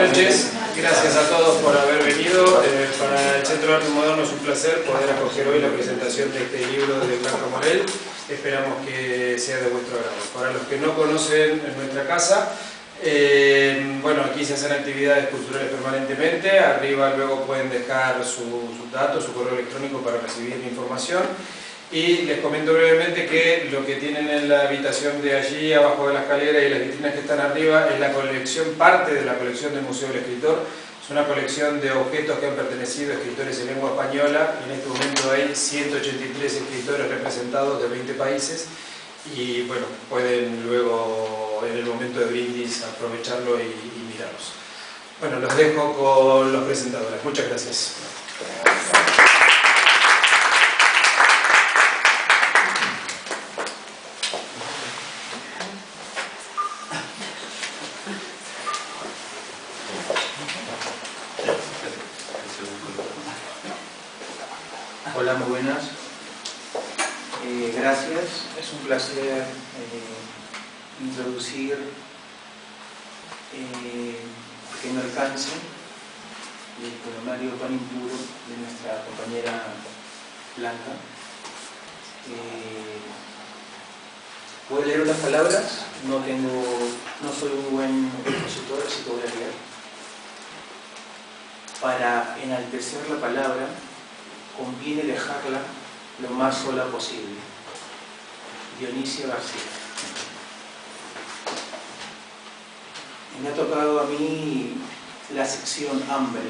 Buenas noches, gracias a todos por haber venido. Para el Centro de Arte Moderno es un placer poder acoger hoy la presentación de este libro de Blanca Morel. Esperamos que sea de vuestro agrado. Para los que no conocen nuestra casa, bueno, aquí se hacen actividades culturales permanentemente. Arriba luego pueden dejar sus datos, su correo electrónico para recibir información. Y les comento brevemente que lo que tienen en la habitación de allí, abajo de la escalera, y las vitrinas que están arriba, es la colección, parte de la colección del Museo del Escritor. Es una colección de objetos que han pertenecido a escritores en lengua española. En este momento hay 183 escritores representados de 20 países. Y bueno, pueden luego, en el momento de brindis, aprovecharlo y mirarlos. Bueno, los dejo con los presentadores. Muchas gracias. Hola, muy buenas. Gracias. Es un placer introducir pequeño alcance del poemario Pan Impuro de nuestra compañera Blanca. ¿Puedo leer unas palabras? No soy un buen expositor, así que voy a leer. Para enaltecer la palabra, conviene dejarla lo más sola posible. Dionisio García. Me ha tocado a mí la sección hambre.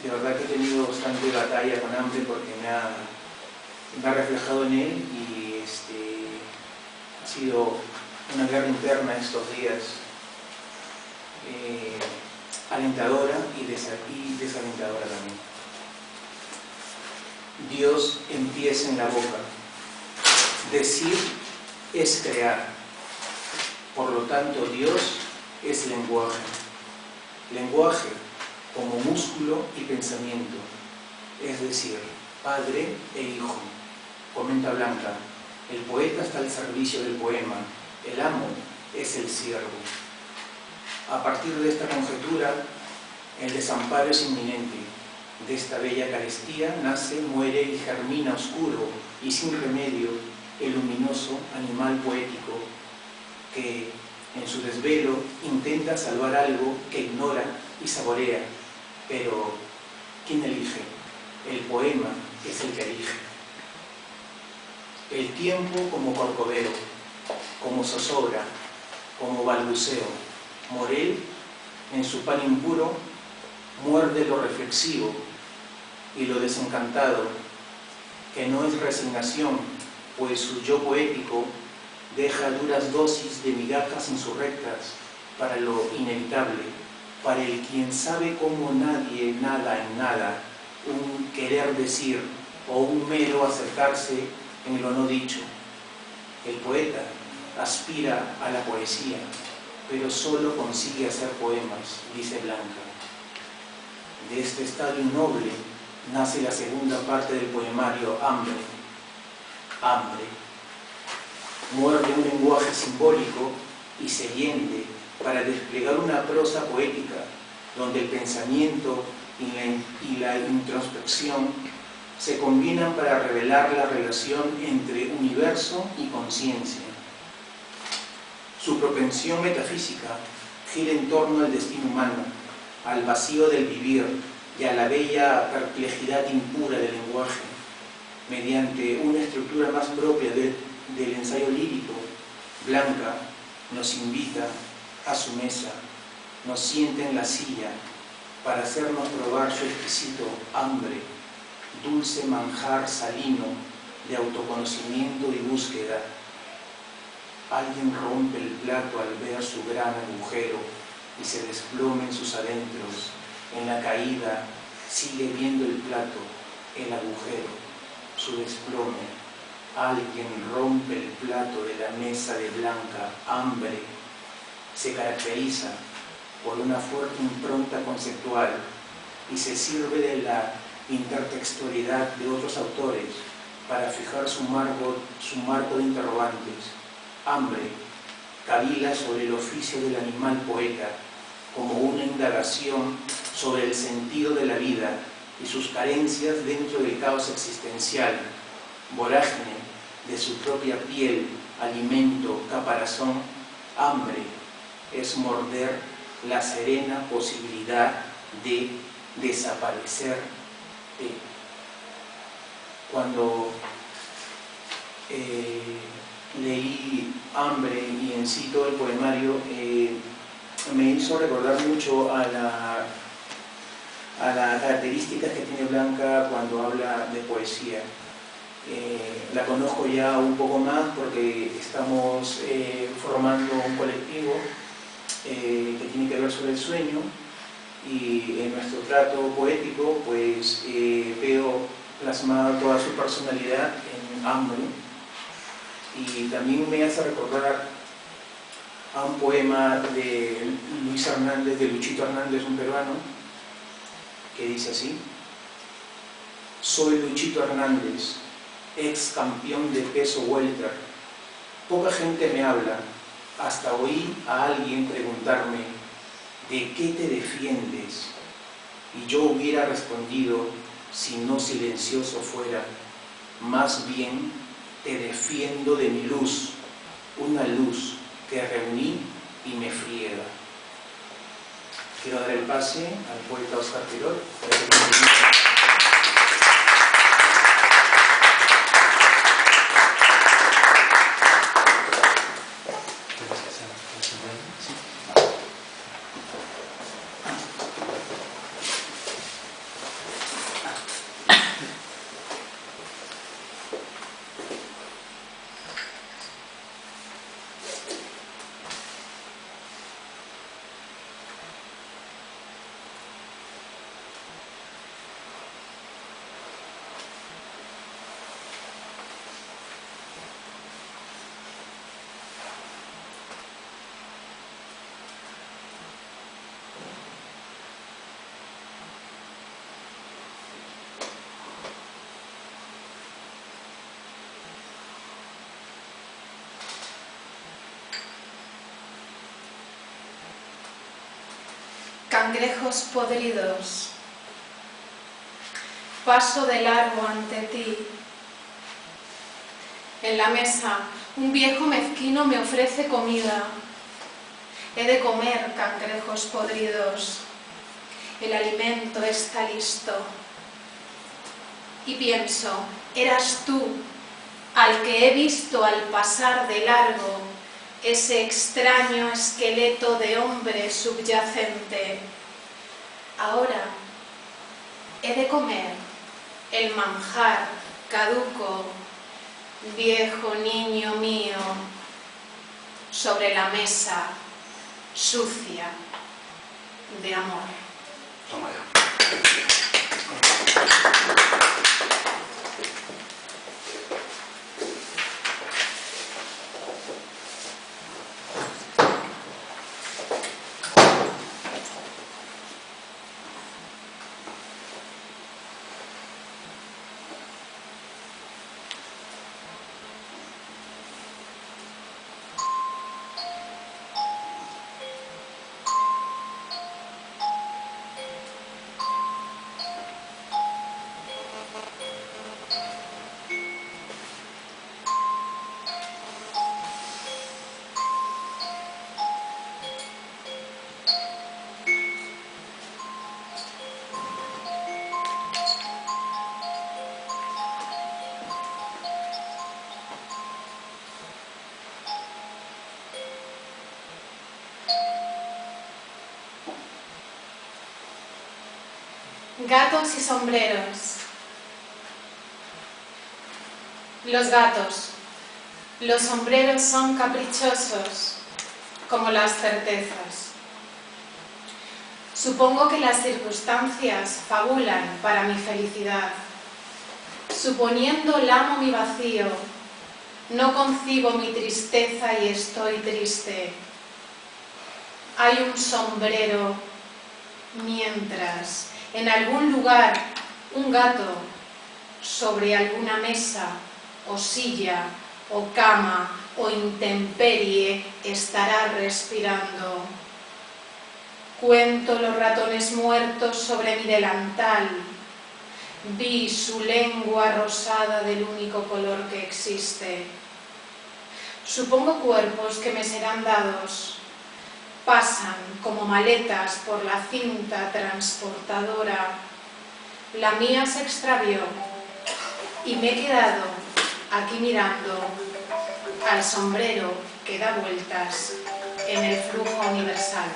De verdad que he tenido bastante batalla con hambre porque me ha reflejado en él y ha sido una guerra interna estos días, alentadora y desalentadora también. Dios empieza en la boca. Decir es crear. Por lo tanto, Dios es lenguaje. Lenguaje como músculo y pensamiento. Es decir, padre e hijo. Comenta Blanca. El poeta está al servicio del poema. El amo es el siervo. A partir de esta conjetura, el desamparo es inminente. De esta bella carestía nace, muere y germina oscuro y sin remedio el luminoso animal poético que en su desvelo intenta salvar algo que ignora y saborea. Pero ¿quién elige? El poema es el que elige. El tiempo como corcovero, como zozobra, como balbuceo. Morel, en su pan impuro, muerde lo reflexivo y lo desencantado, que no es resignación, pues su yo poético deja duras dosis de migajas insurrectas para lo inevitable, para el quien sabe como nadie nada en nada, un querer decir o un mero acercarse en lo no dicho. El poeta aspira a la poesía, pero solo consigue hacer poemas, dice Blanca. De este estado innoble nace la segunda parte del poemario Hambre. Hambre. Muerde un lenguaje simbólico y se hiende para desplegar una prosa poética donde el pensamiento y la introspección se combinan para revelar la relación entre universo y conciencia. Su propensión metafísica gira en torno al destino humano, al vacío del vivir y a la bella perplejidad impura del lenguaje. Mediante una estructura más propia del ensayo lírico, Blanca nos invita a su mesa, nos sienta en la silla para hacernos probar su exquisito hambre, dulce manjar salino de autoconocimiento y búsqueda. Alguien rompe el plato al ver su gran agujero y se desploma en sus adentros. En la caída sigue viendo el plato, el agujero, su desplome. Alguien rompe el plato de la mesa de Blanca. Hambre se caracteriza por una fuerte impronta conceptual y se sirve de la intertextualidad de otros autores para fijar su marco de interrogantes. Hambre cavila sobre el oficio del animal poeta como una indagación sobre el sentido de la vida y sus carencias dentro del caos existencial, vorágine de su propia piel, alimento, caparazón, hambre, es morder la serena posibilidad de desaparecer. Cuando leí Hambre y en sí todo el poemario, me hizo recordar mucho a las características que tiene Blanca cuando habla de poesía. La conozco ya un poco más porque estamos formando un colectivo que tiene que ver sobre el sueño, y en nuestro trato poético pues veo plasmada toda su personalidad en Hambre, y también me hace recordar a un poema de Luis Hernández, de Luchito Hernández, un peruano, que dice así: soy Luchito Hernández, ex campeón de peso welter. Poca gente me habla, hasta oí a alguien preguntarme: ¿de qué te defiendes? Y yo hubiera respondido, si no silencioso fuera: más bien te defiendo de mi luz, una luz que reuní y me friega. Quiero dar el pase al poeta Óscar Quirós para que continúe. Cangrejos podridos, paso de largo ante ti. En la mesa, un viejo mezquino me ofrece comida. He de comer cangrejos podridos. El alimento está listo. Y pienso, eras tú, al que he visto al pasar de largo, ese extraño esqueleto de hombre subyacente. Ahora he de comer el manjar caduco, viejo niño mío, sobre la mesa sucia de amor. Toma ya. Gatos y sombreros. Los gatos, los sombreros son caprichosos, como las certezas. Supongo que las circunstancias fabulan para mi felicidad. Suponiendo lamo mi vacío, no concibo mi tristeza y estoy triste. Hay un sombrero, mientras en algún lugar un gato sobre alguna mesa o silla o cama o intemperie estará respirando. Cuento los ratones muertos sobre mi delantal. Vi su lengua rosada del único color que existe. Supongo cuerpos que me serán dados. Pasan como maletas por la cinta transportadora. La mía se extravió y me he quedado aquí mirando al sombrero que da vueltas en el flujo universal.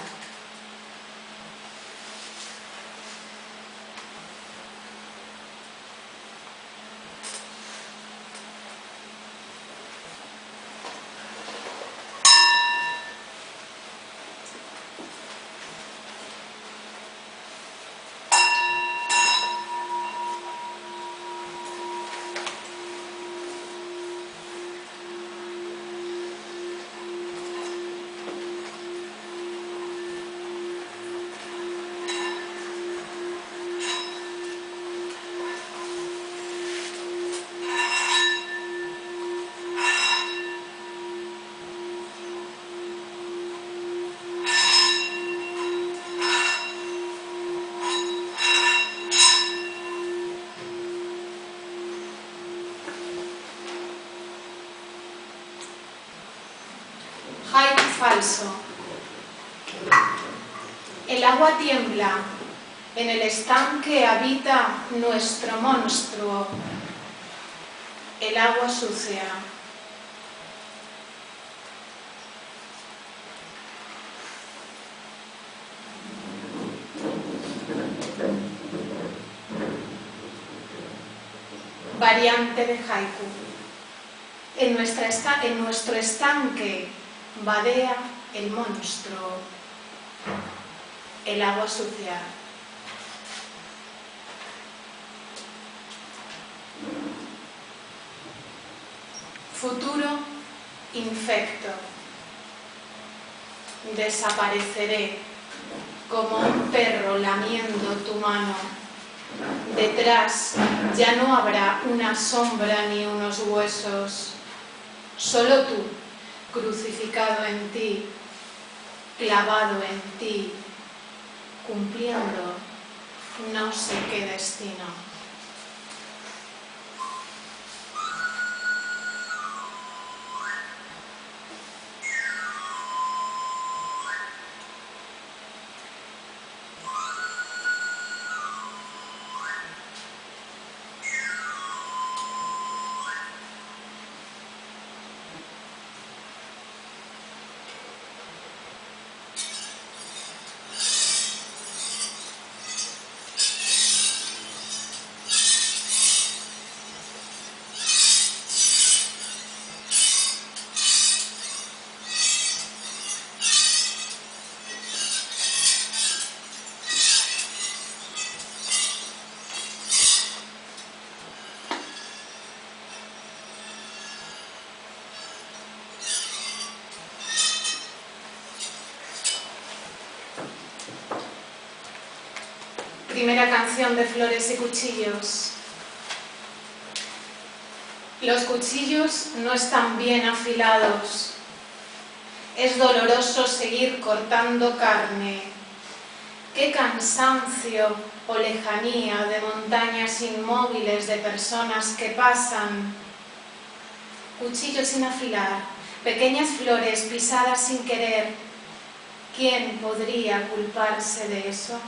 Haiku falso. El agua tiembla, en el estanque habita nuestro monstruo, el agua sucia. Variante de haiku. En nuestro estanque vadea el monstruo, el agua sucia. Futuro infecto. Desapareceré como un perro lamiendo tu mano. Detrás ya no habrá una sombra ni unos huesos, solo tú, crucificado en ti, clavado en ti, cumpliendo no sé qué destino. Primera canción de Flores y Cuchillos. Los cuchillos no están bien afilados. Es doloroso seguir cortando carne. Qué cansancio o lejanía de montañas inmóviles de personas que pasan. Cuchillos sin afilar, pequeñas flores pisadas sin querer. ¿Quién podría culparse de eso?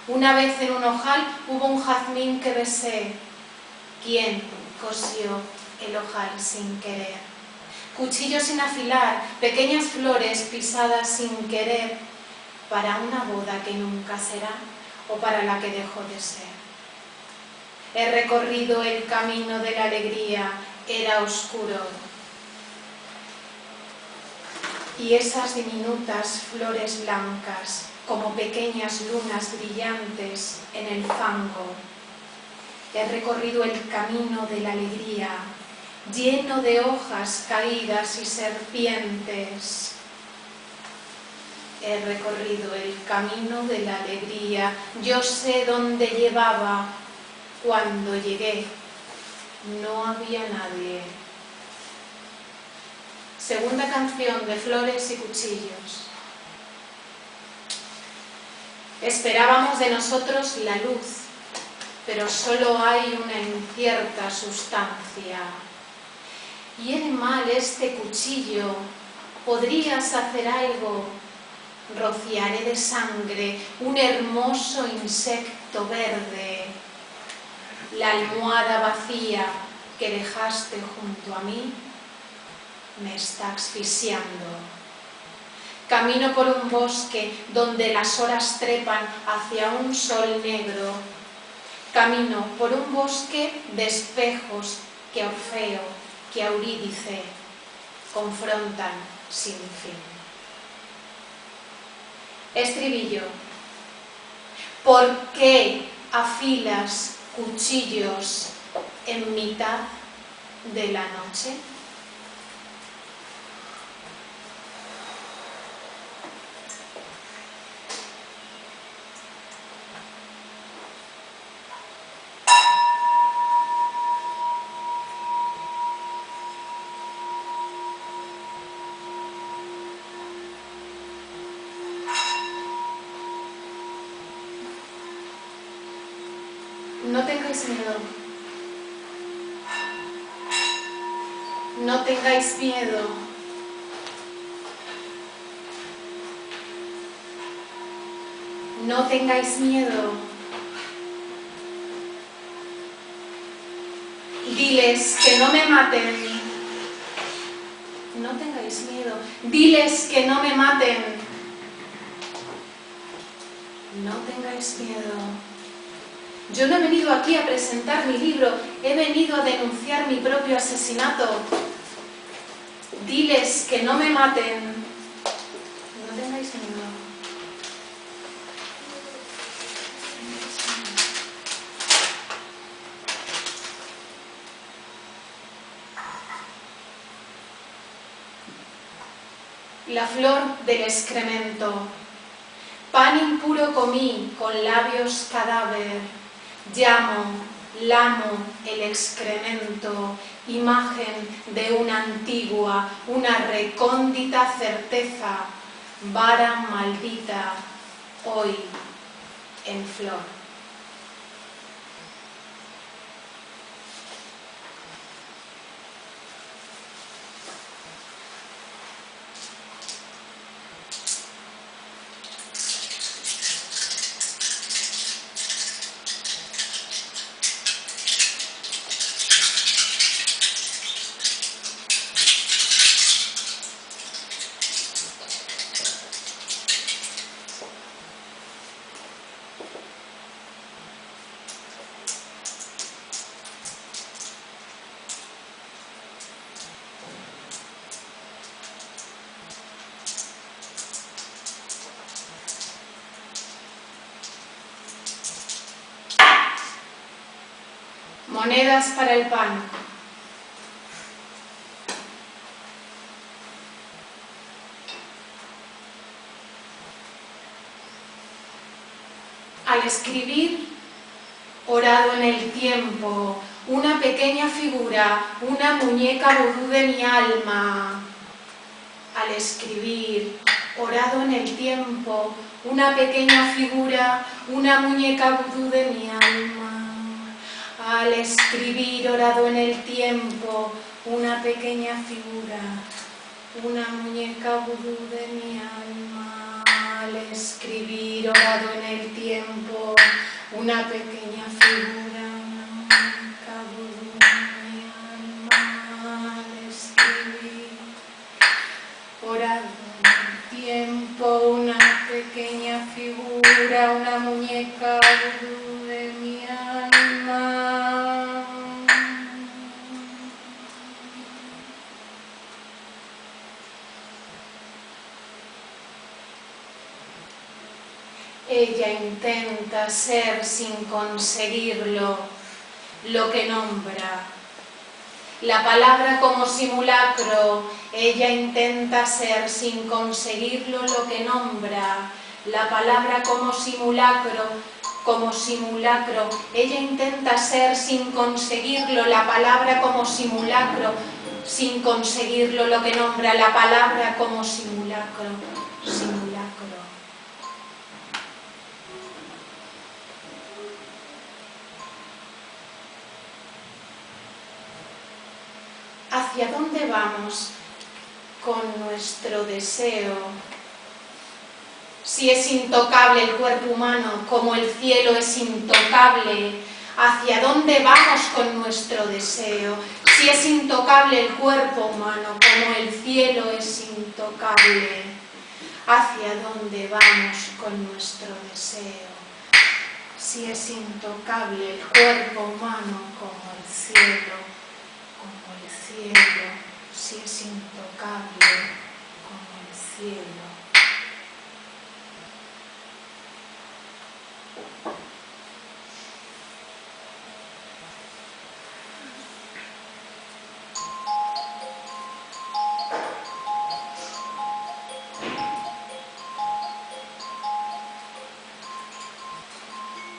Una vez en un ojal hubo un jazmín que besé. ¿Quién cosió el ojal sin querer? Cuchillos sin afilar, pequeñas flores pisadas sin querer, para una boda que nunca será o para la que dejó de ser. He recorrido el camino de la alegría, era oscuro. Y esas diminutas flores blancas, como pequeñas lunas brillantes en el fango. He recorrido el camino de la alegría, lleno de hojas caídas y serpientes. He recorrido el camino de la alegría, yo sé dónde llevaba. Cuando llegué, no había nadie. Segunda canción de Flores y Cuchillos. Esperábamos de nosotros la luz, pero solo hay una incierta sustancia. Hiere mal este cuchillo, ¿podrías hacer algo? Rociaré de sangre un hermoso insecto verde. La almohada vacía que dejaste junto a mí me está asfixiando. Camino por un bosque donde las horas trepan hacia un sol negro. Camino por un bosque de espejos que Orfeo, que Eurídice confrontan sin fin. Estribillo. ¿Por qué afilas cuchillos en mitad de la noche? No tengáis miedo. No tengáis miedo. No tengáis miedo. Diles que no me maten. No tengáis miedo. Diles que no me maten. No tengáis miedo. Yo no he venido aquí a presentar mi libro, he venido a denunciar mi propio asesinato. Diles que no me maten. No tengáis miedo. La flor del excremento. Pan impuro comí con labios cadáver. Llamo, lamo el excremento, imagen de una antigua, una recóndita certeza, vara maldita, hoy en flor. Monedas para el pan. Al escribir, orado en el tiempo, una pequeña figura, una muñeca vudú de mi alma. Al escribir, orado en el tiempo, una pequeña figura, una muñeca vudú de mi alma. Al escribir, orado en el tiempo, una pequeña figura, una muñeca vudú de mi alma. Al escribir, orado en el tiempo, una pequeña figura, una muñeca vudú de mi alma. Al escribir, orado en el tiempo, una pequeña figura, una muñeca vudú de mi alma. Ella intenta ser sin conseguirlo lo que nombra. La palabra como simulacro, ella intenta ser sin conseguirlo lo que nombra. La palabra como simulacro, ella intenta ser sin conseguirlo. La palabra como simulacro, sin conseguirlo lo que nombra. La palabra como simulacro, simulacro. ¿Hacia dónde vamos con nuestro deseo? Si es intocable el cuerpo humano, como el cielo es intocable, ¿hacia dónde vamos con nuestro deseo? Si es intocable el cuerpo humano, como el cielo es intocable, ¿hacia dónde vamos con nuestro deseo? Si es intocable el cuerpo humano, como el cielo, si es intocable como el cielo.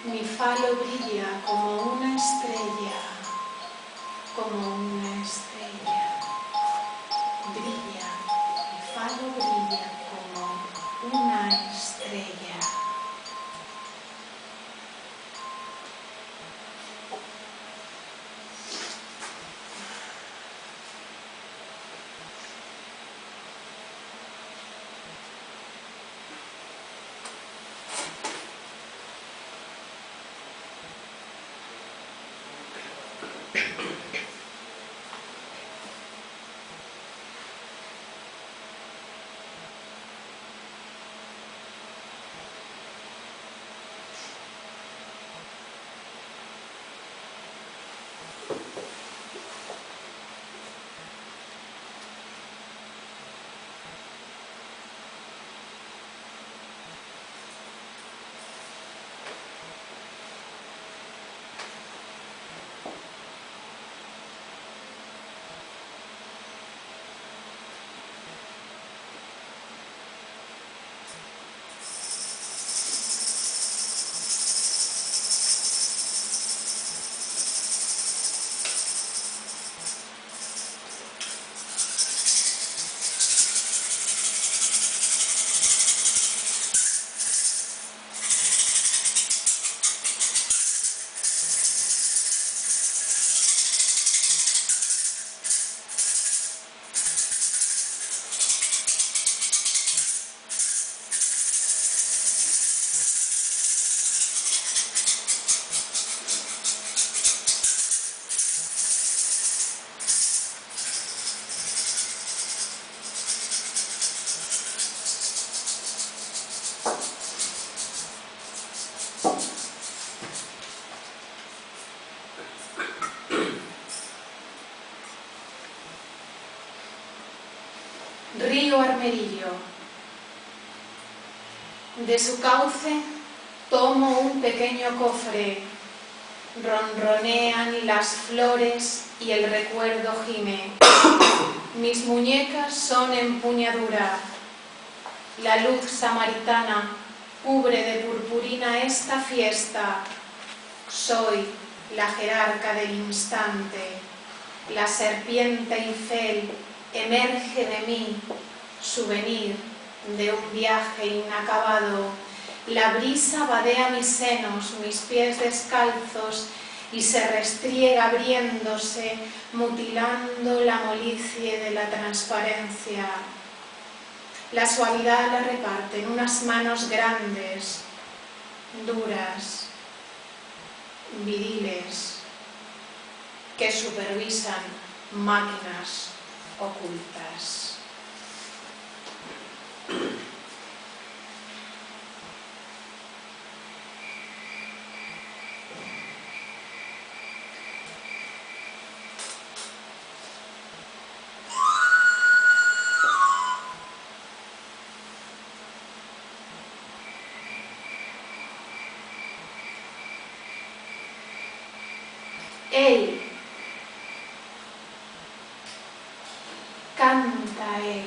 Mi falo brilla como una estrella, como una estrella. Brilla, mi falo brilla como una estrella. Río Armerillo. De su cauce tomo un pequeño cofre, ronronean las flores y el recuerdo gime. Mis muñecas son empuñadura, la luz samaritana cubre de purpurina esta fiesta. Soy la jerarca del instante, la serpiente infel emerge de mí, souvenir de un viaje inacabado. La brisa vadea mis senos, mis pies descalzos, y se restriega abriéndose, mutilando la molicie de la transparencia. La suavidad la reparten unas manos grandes, duras, viriles, que supervisan máquinas ocultas. Él, canta él.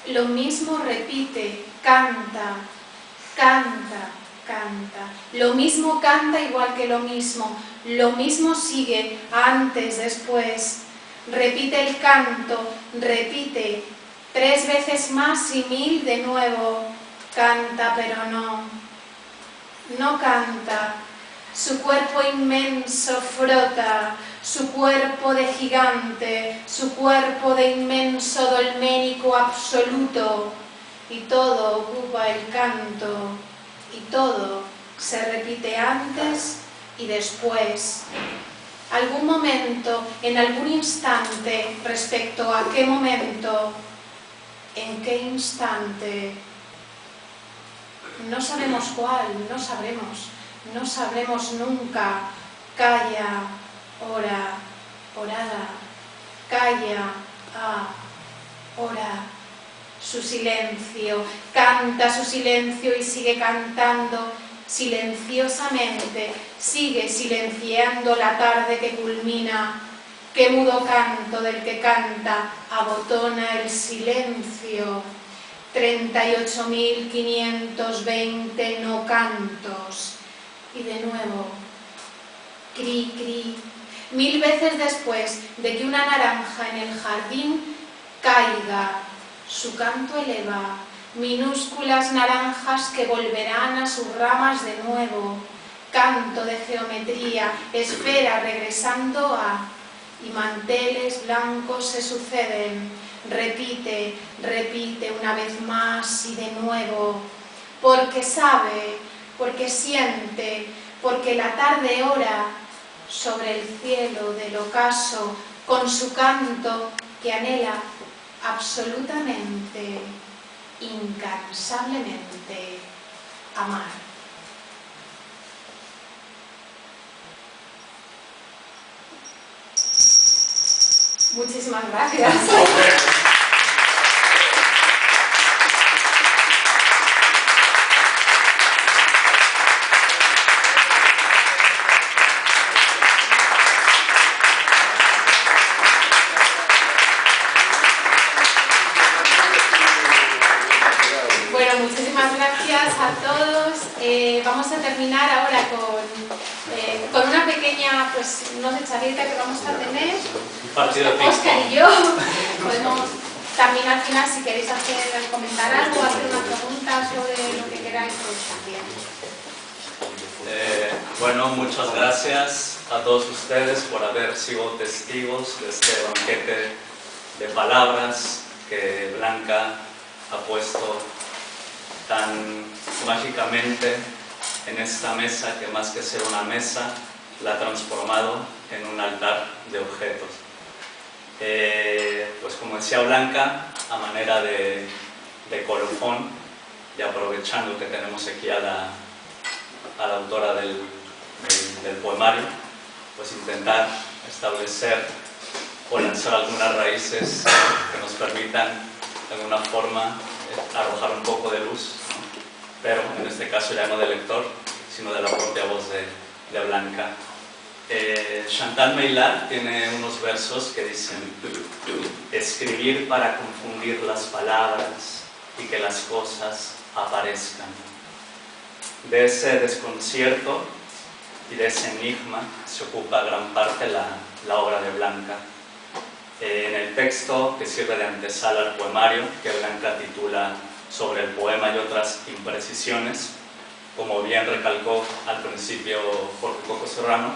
Lo mismo repite, canta, canta, canta. Lo mismo canta igual que lo mismo sigue, antes, después. Repite el canto, repite, 3 veces más y 1000 de nuevo. Canta, pero no canta. Su cuerpo inmenso frota, su cuerpo de gigante, su cuerpo de inmenso dolménico absoluto, y todo ocupa el canto, y todo se repite antes y después. Algún momento, en algún instante, respecto a qué momento, en qué instante, no sabemos cuál, no sabremos nunca. Calla, ora, orada, calla, ora. Su silencio, canta su silencio y sigue cantando silenciosamente, sigue silenciando la tarde que culmina. Qué mudo canto del que canta, abotona el silencio. 38.520 no cantos. Y de nuevo, cri, cri. 1000 veces después de que una naranja en el jardín caiga, su canto eleva minúsculas naranjas que volverán a sus ramas de nuevo. Canto de geometría, esfera regresando a, y manteles blancos se suceden. Repite, repite una vez más y de nuevo, porque sabe, porque siente, porque la tarde ora sobre el cielo del ocaso con su canto que anhela absolutamente, incansablemente amar. Muchísimas gracias. Bueno, muchísimas gracias a todos. Vamos a terminar ahora con una pequeña, pues, no sé, charlita que vamos a tener. Óscar y yo. Podemos también al final, si queréis comentar algo, hacer una pregunta sobre lo que queráis, pues también. Bueno, muchas gracias a todos ustedes por haber sido testigos de este banquete de palabras que Blanca ha puesto tan mágicamente en esta mesa, que más que ser una mesa, la ha transformado en un altar de objetos. Pues como decía Blanca, a manera de colofón, y aprovechando que tenemos aquí a la autora del poemario, pues intentar establecer o lanzar algunas raíces que nos permitan de alguna forma arrojar un poco de luz, ¿no? Pero en este caso ya no del lector, sino de la propia voz de Blanca. Chantal Meillat tiene unos versos que dicen: escribir para confundir las palabras y que las cosas aparezcan. De ese desconcierto y de ese enigma se ocupa gran parte la obra de Blanca. En el texto que sirve de antesala al poemario, que Blanca titula Sobre el poema y otras imprecisiones, como bien recalcó al principio Jorge Coco Serrano,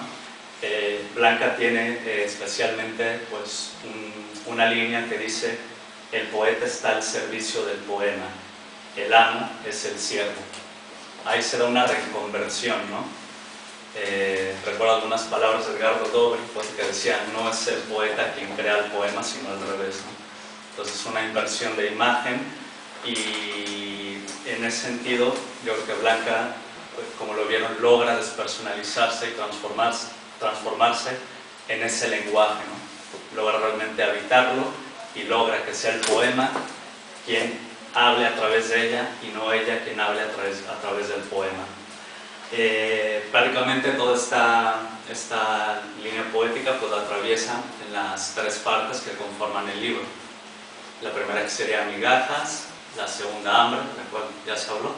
Blanca tiene especialmente pues, una línea que dice: el poeta está al servicio del poema, el amo es el siervo. Ahí se da una reconversión, ¿no? Recuerdo algunas palabras de Edgardo Dobre, pues, que decía: no es el poeta quien crea el poema, sino al revés, ¿no? Entonces, una inversión de imagen, y en ese sentido yo creo que Blanca, pues, como lo vieron, logra despersonalizarse y transformarse en ese lenguaje, ¿no? Logra realmente habitarlo y logra que sea el poema quien hable a través de ella y no ella quien hable a través del poema. Prácticamente toda esta línea poética pues la atraviesa en las tres partes que conforman el libro. La primera que sería migajas, la segunda hambre, de la cual ya se habló,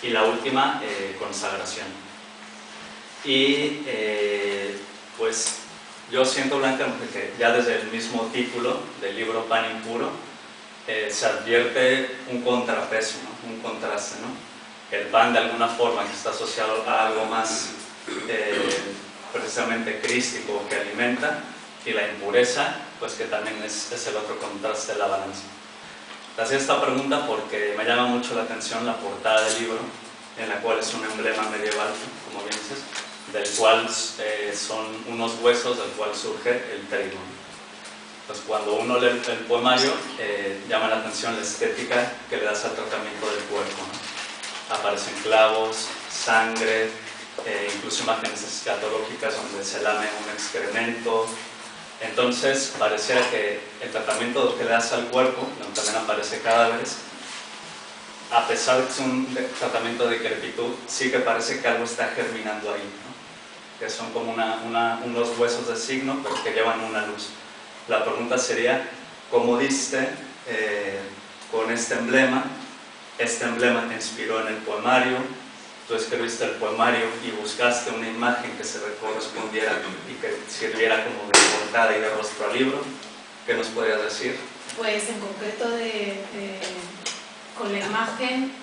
y la última consagración. Y pues yo siento, Blanca, que ya desde el mismo título del libro Pan Impuro se advierte un contrapeso, ¿no? Un contraste, ¿no? El pan de alguna forma que está asociado a algo más precisamente crístico que alimenta, y la impureza, pues que también es el otro contraste de la balanza. Te hacía esta pregunta porque me llama mucho la atención la portada del libro, en la cual es un emblema medieval, como bien dices, del cual son unos huesos del cual surge el trigo. Pues cuando uno lee el poemario, llama la atención la estética que le das al tratamiento del cuerpo, ¿no? Aparecen clavos, sangre, incluso imágenes escatológicas donde se lame un excremento. Entonces pareciera que el tratamiento que le das al cuerpo, donde también aparece cadáveres, a pesar de que es un tratamiento de decrepitud, sí que parece que algo está germinando ahí, ¿no? Que son como unos huesos de signo, pero que llevan una luz. La pregunta sería, ¿cómo diste con este emblema? Este emblema te inspiró en el poemario, tú escribiste el poemario y buscaste una imagen que se correspondiera y que sirviera como de portada y de rostro al libro. ¿Qué nos podrías decir? Pues en concreto con la imagen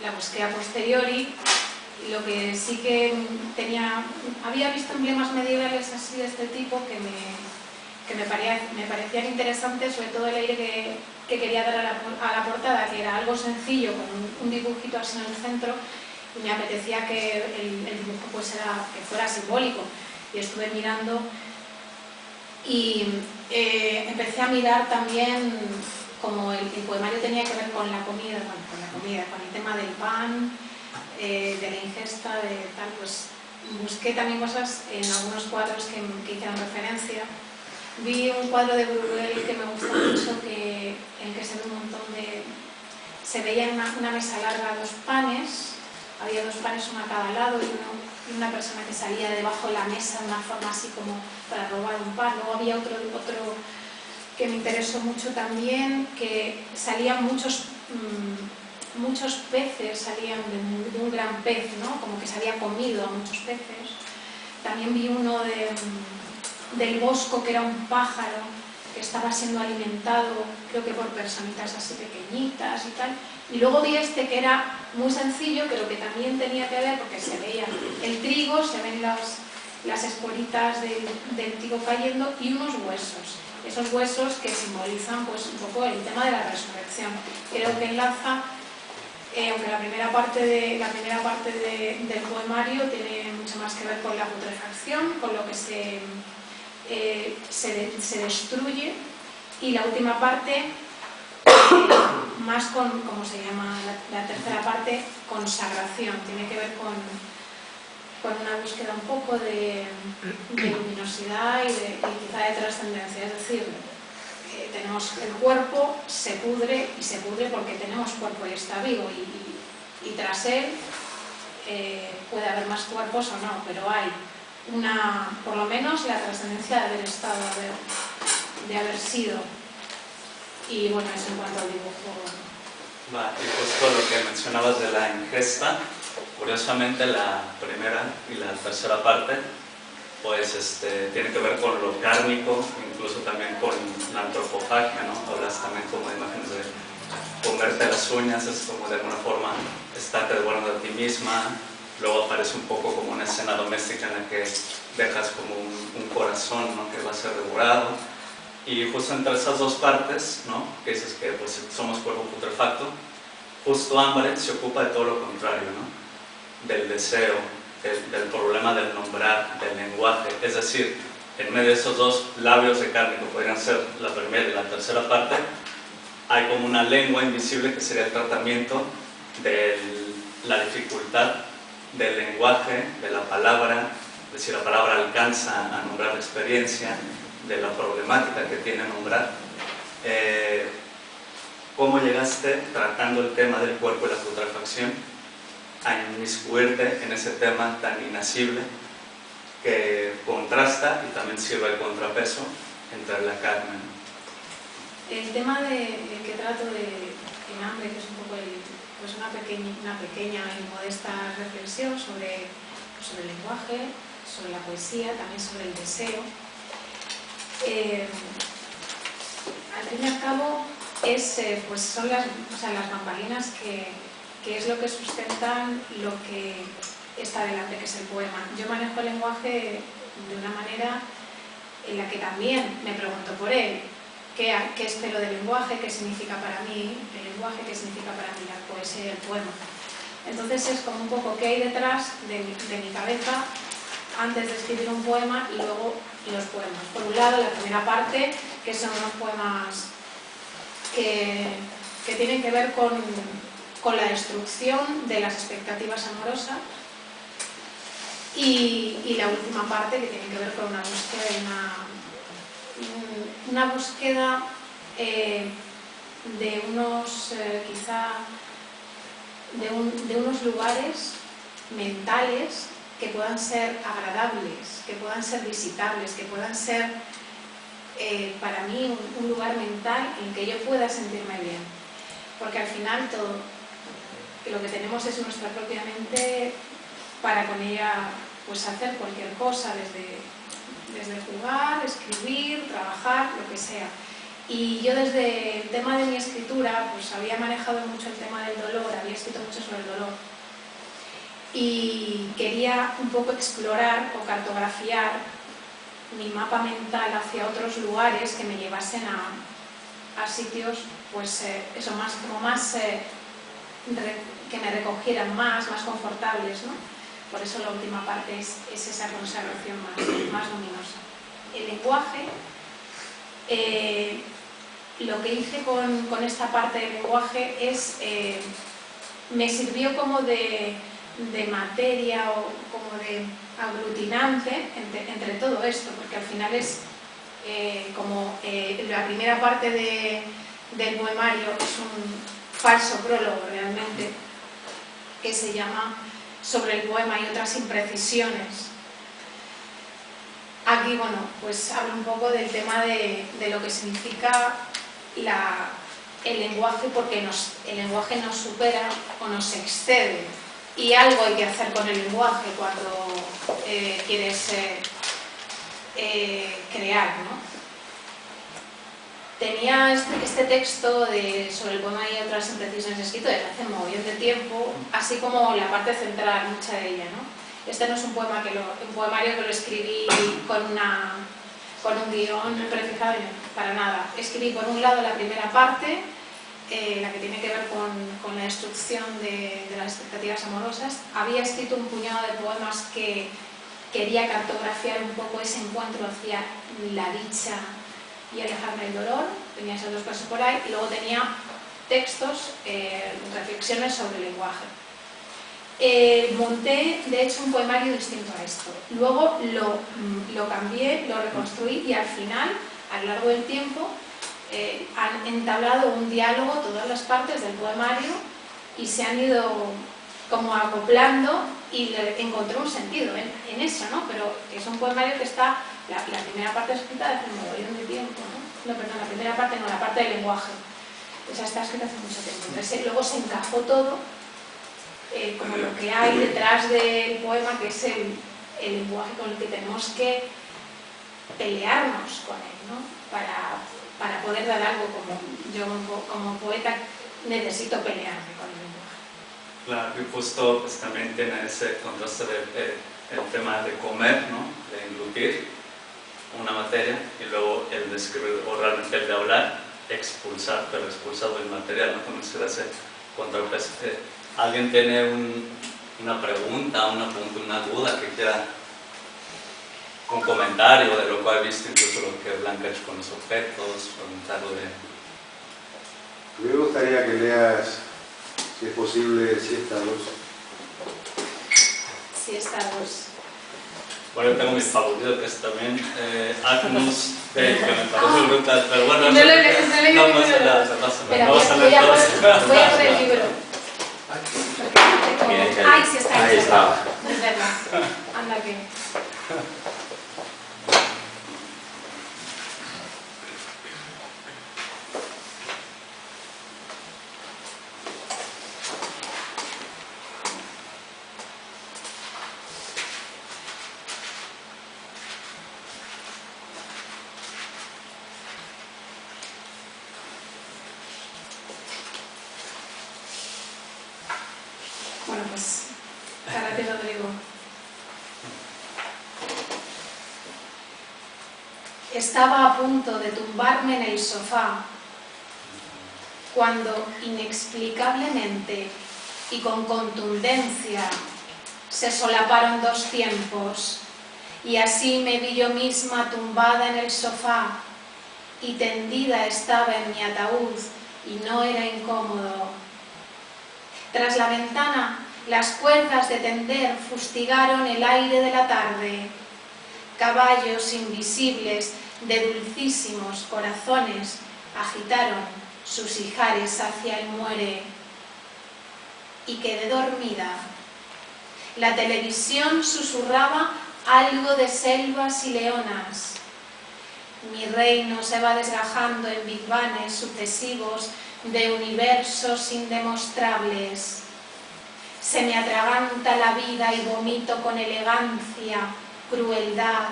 la busqué a posteriori. Lo que sí que había visto emblemas medievales así de este tipo que me parecían interesantes, sobre todo el aire que quería dar a la portada, que era algo sencillo, con un dibujito así en el centro, y me apetecía que el dibujo pues que fuera simbólico. Y estuve mirando y empecé a mirar también como el poemario tenía que ver con la comida, con el tema del pan, de la ingesta, de tal, pues busqué también cosas en algunos cuadros que hicieron referencia. Vi un cuadro de Bruegel que me gustó mucho, en que se ve un montón se veía en una mesa larga dos panes, había dos panes uno a cada lado y una persona que salía de debajo de la mesa de una forma así como para robar un pan. Luego había otro que me interesó mucho también, que salían muchos peces, salían de un gran pez, ¿no? Como que se había comido a muchos peces. También vi uno del bosco, que era un pájaro que estaba siendo alimentado, creo que por personitas así pequeñitas y tal. Y luego vi este que era muy sencillo, pero que también tenía que ver porque se veía el trigo, se ven las escuelitas del trigo cayendo y unos huesos. Esos huesos que simbolizan pues un poco el tema de la resurrección. Creo que enlaza, aunque la primera parte del poemario tiene mucho más que ver con la putrefacción, con lo que se destruye, y la última parte más con, como se llama la tercera parte, consagración. Tiene que ver con una búsqueda un poco de luminosidad y quizá de trascendencia. Es decir, tenemos el cuerpo, se pudre porque tenemos cuerpo y está vivo, y tras él puede haber más cuerpos o no, pero hay por lo menos la trascendencia de haber estado, de haber sido. Y bueno, eso en cuanto al dibujo. Y justo lo que mencionabas de la ingesta, curiosamente la primera y la tercera parte pues tiene que ver con lo kármico, incluso también con la antropofagia, ¿no? Hablas también como de imágenes de comerte las uñas, es como de alguna forma estarte devorando de ti misma. Luego aparece un poco como una escena doméstica en la que dejas como un corazón, ¿no? Que va a ser devorado. Y justo entre esas dos partes, ¿no? Que dices que pues, somos cuerpo putrefacto, justo Ambaret se ocupa de todo lo contrario, ¿no? Del deseo, del problema del nombrar, del lenguaje. Es decir, en medio de esos dos labios de carne, que podrían ser la primera y la tercera parte, hay como una lengua invisible que sería el tratamiento de la dificultad del lenguaje, de la palabra, es decir, la palabra alcanza a nombrar la experiencia, de la problemática que tiene nombrar. ¿Cómo llegaste, tratando el tema del cuerpo y la putrefacción, a inmiscuirte en ese tema tan inasible que contrasta y también sirve de contrapeso entre la carne? El tema que trato en Hambre, que es un poco pues una pequeña y modesta reflexión sobre el lenguaje, sobre la poesía, también sobre el deseo. Al fin y al cabo pues son las bambalinas que es lo que sustentan lo que está delante, que es el poema. Yo manejo el lenguaje de una manera en la que también me pregunto por él. ¿Qué espero del lenguaje? ¿Qué significa para mí el lenguaje? ¿Qué significa para mí la poesía y el poema? Entonces es como un poco qué hay detrás de mi cabeza antes de escribir un poema y luego los poemas. Por un lado, la primera parte, que son unos poemas que tienen que ver con la destrucción de las expectativas amorosas, y la última parte, que tiene que ver con una búsqueda de unos de unos lugares mentales que puedan ser agradables, que puedan ser visitables, que puedan ser para mí un lugar mental en que yo pueda sentirme bien, porque al final todo lo que tenemos es nuestra propia mente para con ella pues hacer cualquier cosa, desde jugar, escribir, trabajar, lo que sea. Y yo desde el tema de mi escritura pues había manejado mucho el tema del dolor, había escrito mucho sobre el dolor y quería un poco explorar o cartografiar mi mapa mental hacia otros lugares que me llevasen a sitios pues eso, que me recogieran más confortables, ¿no? Por eso la última parte es esa consagración más luminosa. El lenguaje, lo que hice con esta parte del lenguaje es, me sirvió como de materia o como de aglutinante entre todo esto, porque al final es como la primera parte del poemario es un falso prólogo realmente, que se llama Sobre el poema y otras imprecisiones. Aquí, bueno, pues hablo un poco del tema de lo que significa el lenguaje, porque el lenguaje nos supera o nos excede, y algo hay que hacer con el lenguaje cuando quieres crear, ¿no? Tenía este texto sobre el poema y otras imprecisiones escrito desde hace un montón de tiempo, así como la parte central, mucha de ella, ¿no? Este no es un poemario que lo escribí con un guión prefijado, para nada. Escribí por un lado la primera parte, la que tiene que ver con la destrucción de las expectativas amorosas. Había escrito un puñado de poemas que quería cartografiar un poco ese encuentro hacia la dicha y alejarme del dolor. Tenía esas dos cosas por ahí, y luego tenía textos, reflexiones sobre el lenguaje. Monté, de hecho, un poemario distinto a esto. Luego lo cambié, lo reconstruí, y al final, a lo largo del tiempo, han entablado un diálogo todas las partes del poemario y se han ido como acoplando, y encontré un sentido en eso, ¿no? Pero es un poemario que está, la primera parte escrita hace un mogollón de tiempo, ¿no? No, perdón, la primera parte no, la parte del lenguaje. Esa está escrita hace mucho tiempo. Entonces luego se encajó todo como lo que hay detrás del poema, que es el lenguaje con el que tenemos que pelearnos con él, ¿no? Para poder dar algo, como yo como poeta necesito pelearme con el lenguaje. Claro, y justo pues, también tiene ese contraste el tema de comer, ¿no? De englutir una materia, y luego el de escribir, o realmente el de hablar, expulsar, pero expulsado del material, ¿no? Como se hace contraste. ¿Alguien tiene una pregunta, una duda que quiera, un comentario de lo cual ha visto, incluso lo que Blanca ha hecho con los objetos, preguntarlo de... Me gustaría que leas, si es posible, Siesta 2. Siesta 2. Bueno, yo tengo mi favorito, que es también Agnus Dei, que me parece brutal, pero bueno... No pasa nada. Voy a por el libro. Ay, sí está ahí estaba. Es verdad. Anda que... Bueno, pues, Karate Rodrigo. Estaba a punto de tumbarme en el sofá cuando inexplicablemente y con contundencia se solaparon dos tiempos y así me vi yo misma tumbada en el sofá y tendida estaba en mi ataúd y no era incómodo. Tras la ventana, las cuerdas de tender fustigaron el aire de la tarde. Caballos invisibles de dulcísimos corazones agitaron sus ijares hacia el muere. Y quedé dormida. La televisión susurraba algo de selvas y leonas. Mi reino se va desgajando en big bangs sucesivos de universos indemostrables. Se me atraganta la vida y vomito con elegancia, crueldad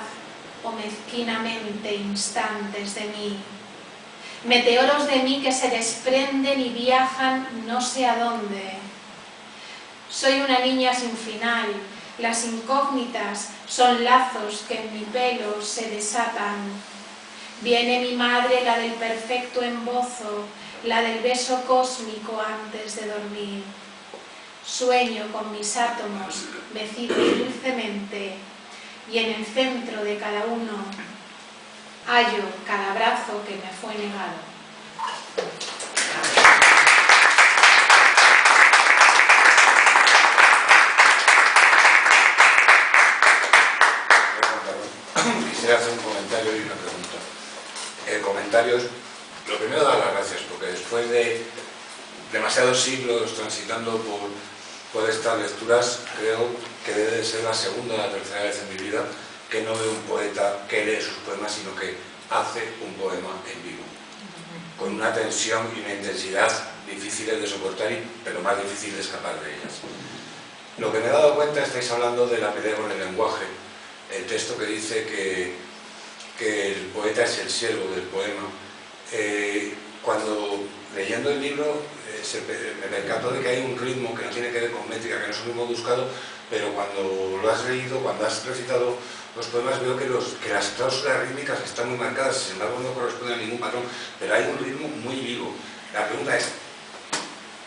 o mezquinamente instantes de mí. Meteoros de mí que se desprenden y viajan no sé a dónde. Soy una niña sin final, las incógnitas son lazos que en mi pelo se desatan. Viene mi madre, la del perfecto embozo, la del beso cósmico antes de dormir. Sueño con mis átomos, vecinos dulcemente, y en el centro de cada uno hallo cada abrazo que me fue negado. Quisiera hacer un comentario y una pregunta. El comentario es, lo primero, dar las gracias, porque después de demasiados siglos transitando por estas lecturas, creo que debe de ser la segunda o la tercera vez en mi vida que no veo un poeta que lee sus poemas, sino que hace un poema en vivo, con una tensión y una intensidad difíciles de soportar, pero más difícil de escapar de ellas. Lo que me he dado cuenta, estáis hablando de la pelea con el lenguaje, el texto que dice que el poeta es el siervo del poema. Cuando leyendo el libro me percató de que hay un ritmo que no tiene que ver con métrica, que no es un ritmo buscado, pero cuando lo has leído, cuando has recitado los poemas, veo que las cláusulas rítmicas están muy marcadas, sin embargo no corresponden a ningún patrón, pero hay un ritmo muy vivo. La pregunta es,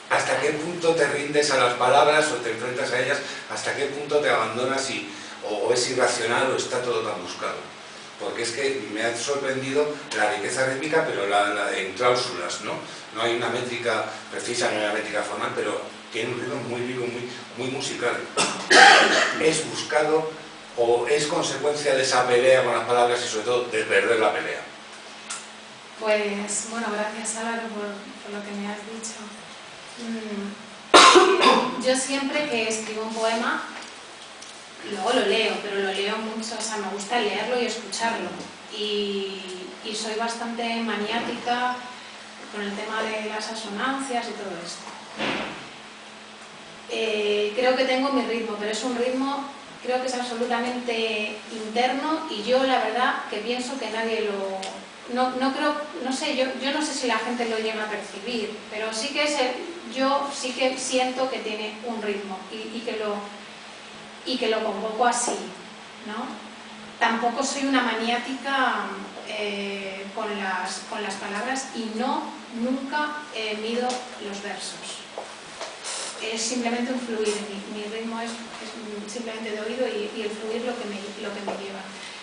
¿hasta qué punto te rindes a las palabras o te enfrentas a ellas? ¿Hasta qué punto te abandonas o es irracional o está todo tan buscado? Porque es que me ha sorprendido la riqueza rítmica, pero en cláusulas, ¿no? No hay una métrica precisa, no hay una métrica formal, pero tiene un ritmo muy vivo, muy musical. ¿Es buscado o es consecuencia de esa pelea con las palabras y sobre todo de perder la pelea? Pues, bueno, gracias Álvaro por lo que me has dicho. Yo siempre que escribo un poema, luego lo leo, pero lo leo mucho, o sea, me gusta leerlo y escucharlo. Y soy bastante maniática con el tema de las asonancias y todo esto. Creo que tengo mi ritmo, pero es un ritmo, creo que es absolutamente interno y yo la verdad que pienso que nadie lo... No sé, yo no sé si la gente lo llega a percibir, pero sí que yo sí que siento que tiene un ritmo y que lo convoco así, ¿no? Tampoco soy una maniática con las palabras y nunca mido los versos. Es simplemente un fluir, mi ritmo es simplemente de oído y el fluir lo que me lleva.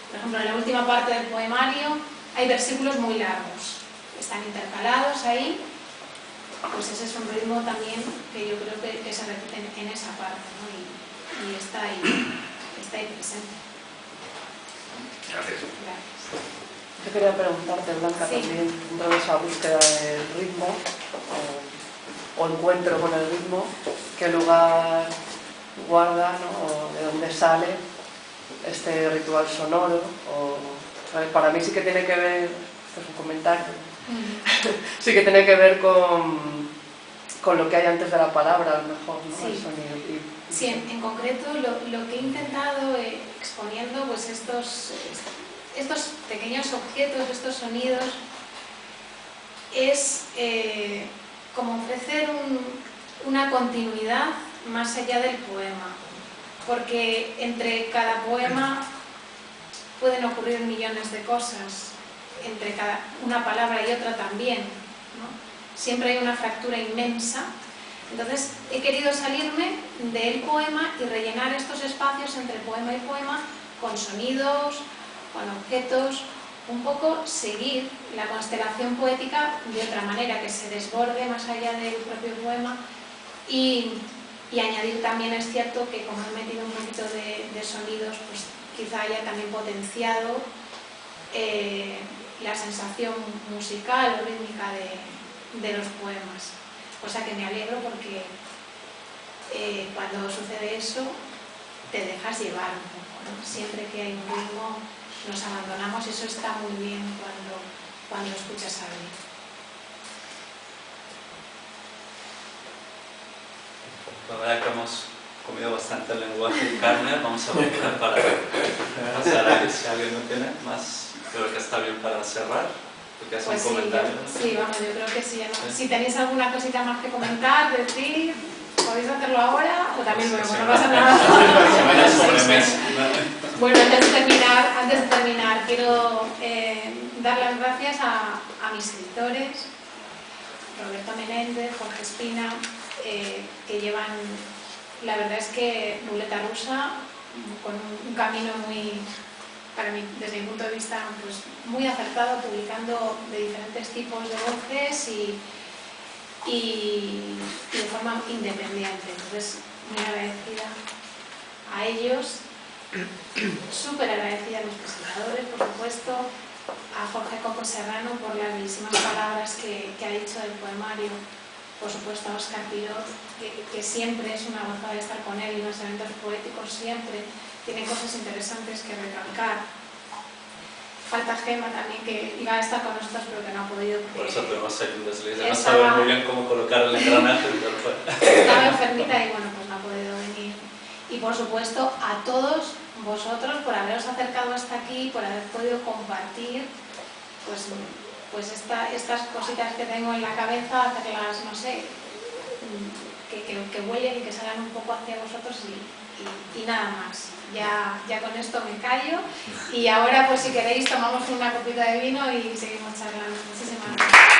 Por ejemplo, en la última parte del poemario hay versículos muy largos, están intercalados ahí, pues ese es un ritmo también que yo creo que se repite en esa parte, ¿no? Y está ahí presente. Gracias. Yo quería preguntarte, Blanca, Sí. también, dentro de esa búsqueda del ritmo o encuentro con el ritmo, ¿qué lugar guarda, ¿no? O de dónde sale este ritual sonoro? Para mí sí que tiene que ver, esto es un comentario, sí que tiene que ver con lo que hay antes de la palabra, a lo mejor, ¿no? Sí. El sonido. Sí, en concreto lo que he intentado exponiendo pues estos pequeños objetos, estos sonidos, es como ofrecer una continuidad más allá del poema, porque entre cada poema pueden ocurrir millones de cosas entre una palabra y otra también, ¿no? Siempre hay una fractura inmensa. Entonces he querido salirme del poema y rellenar estos espacios entre poema y poema con sonidos, con objetos, un poco seguir la constelación poética de otra manera, que se desborde más allá del propio poema y añadir también, es cierto que como he metido un poquito de sonidos, pues quizá haya también potenciado la sensación musical o rítmica de los poemas. Cosa que me alegro porque cuando sucede eso te dejas llevar un poco, ¿no? Siempre que hay un ritmo nos abandonamos, eso está muy bien cuando escuchas a alguien. La verdad que hemos comido bastante lenguaje y carne, vamos a aprovechar para pasar a si alguien no tiene más, creo que está bien para cerrar. Pues sí, vamos, yo creo que sí, ¿no? Si tenéis alguna cosita más que comentar, decir, podéis hacerlo ahora o también luego, no pasa nada. Bueno, antes de terminar quiero dar las gracias a mis editores, Roberto Menéndez, Jorge Espina, que llevan, la verdad es que Ruleta Rusa, con un camino muy, para mí, desde mi punto de vista, pues muy acertado, publicando de diferentes tipos de voces y de forma independiente. Entonces, muy agradecida a ellos, súper agradecida a los presentadores, por supuesto, a Jorge Coco Serrano por las bellísimas palabras que ha dicho del poemario, por supuesto a Óscar Pirot, que siempre es una gozada estar con él en los eventos poéticos, siempre tiene cosas interesantes que recalcar. Falta Gemma también, que iba a estar con nosotros pero que no ha podido. Por eso tuvimos ahí un desliz, no sabía muy bien cómo colocar el engranaje. Estaba enfermita y bueno, pues no ha podido venir. Y por supuesto a todos vosotros por haberos acercado hasta aquí, por haber podido compartir pues estas cositas que tengo en la cabeza, hacerlas, no sé, que huelen y que salgan un poco hacia vosotros y nada más. Ya con esto me callo y ahora pues si queréis tomamos una copita de vino y seguimos charlando. Muchísimas gracias.